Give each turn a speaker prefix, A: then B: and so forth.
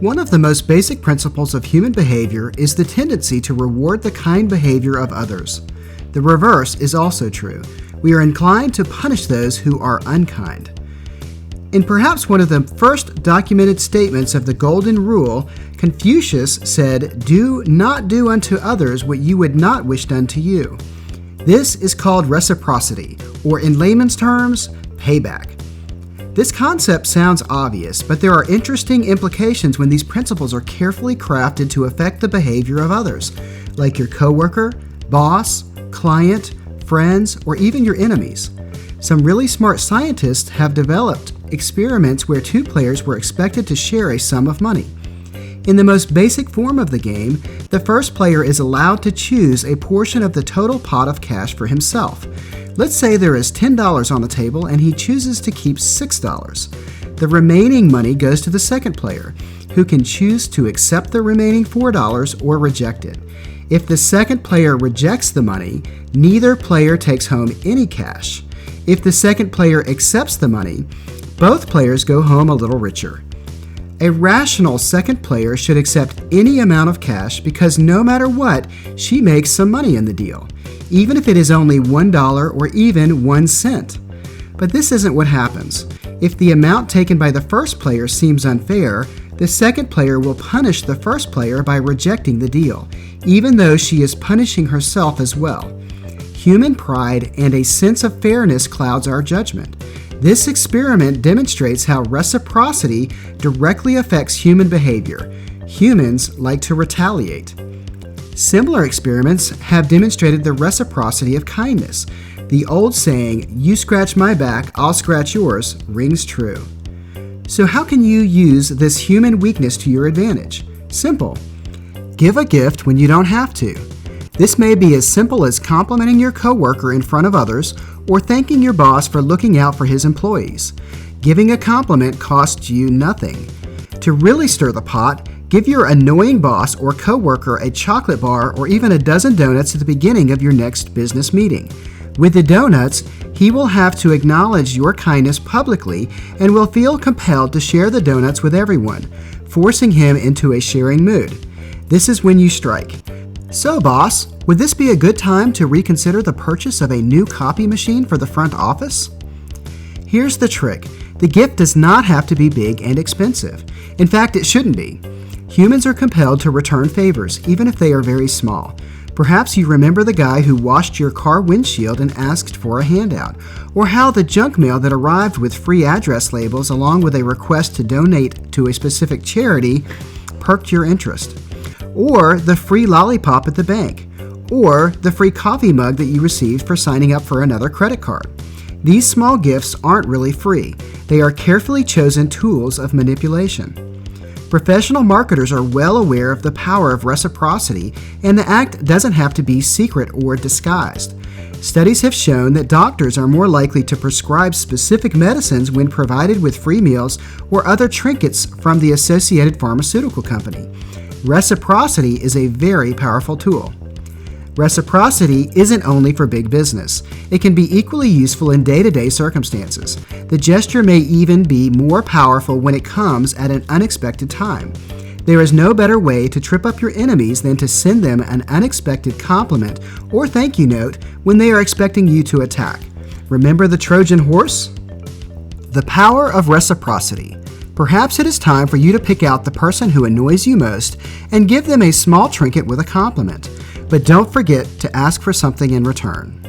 A: One of the most basic principles of human behavior is the tendency to reward the kind behavior of others. The reverse is also true. We are inclined to punish those who are unkind. In perhaps one of the first documented statements of the Golden Rule, Confucius said, "Do not do unto others what you would not wish done to you." This is called reciprocity, or in layman's terms, payback. This concept sounds obvious, but there are interesting implications when these principles are carefully crafted to affect the behavior of others, like your coworker, boss, client, friends, or even your enemies. Some really smart scientists have developed experiments where two players were expected to share a sum of money. In the most basic form of the game, the first player is allowed to choose a portion of the total pot of cash for himself. Let's say there is $10 on the table and he chooses to keep $6. The remaining money goes to the second player, who can choose to accept the remaining $4 or reject it. If the second player rejects the money, neither player takes home any cash. If the second player accepts the money, both players go home a little richer. A rational second player should accept any amount of cash because no matter what, she makes some money in the deal, even if it is only $1 or even 1 cent. But this isn't what happens. If the amount taken by the first player seems unfair, the second player will punish the first player by rejecting the deal, even though she is punishing herself as well. Human pride and a sense of fairness clouds our judgment. This experiment demonstrates how reciprocity directly affects human behavior. Humans like to retaliate. Similar experiments have demonstrated the reciprocity of kindness. The old saying, "You scratch my back, I'll scratch yours," rings true. So how can you use this human weakness to your advantage? Simple. Give a gift when you don't have to. This may be as simple as complimenting your coworker in front of others or thanking your boss for looking out for his employees. Giving a compliment costs you nothing. To really stir the pot, give your annoying boss or coworker a chocolate bar or even a dozen donuts at the beginning of your next business meeting. With the donuts, he will have to acknowledge your kindness publicly and will feel compelled to share the donuts with everyone, forcing him into a sharing mood. This is when you strike. So, boss, would this be a good time to reconsider the purchase of a new copy machine for the front office? Here's the trick. The gift does not have to be big and expensive. In fact, it shouldn't be. Humans are compelled to return favors, even if they are very small. Perhaps you remember the guy who washed your car windshield and asked for a handout, or how the junk mail that arrived with free address labels along with a request to donate to a specific charity perked your interest. Or the free lollipop at the bank, or the free coffee mug that you received for signing up for another credit card. These small gifts aren't really free. They are carefully chosen tools of manipulation. Professional marketers are well aware of the power of reciprocity, and the act doesn't have to be secret or disguised. Studies have shown that doctors are more likely to prescribe specific medicines when provided with free meals or other trinkets from the associated pharmaceutical company. Reciprocity is a very powerful tool. Reciprocity isn't only for big business. It can be equally useful in day-to-day circumstances. The gesture may even be more powerful when it comes at an unexpected time. There is no better way to trip up your enemies than to send them an unexpected compliment or thank you note when they are expecting you to attack. Remember the Trojan horse? The power of reciprocity. Perhaps it is time for you to pick out the person who annoys you most and give them a small trinket with a compliment. But don't forget to ask for something in return.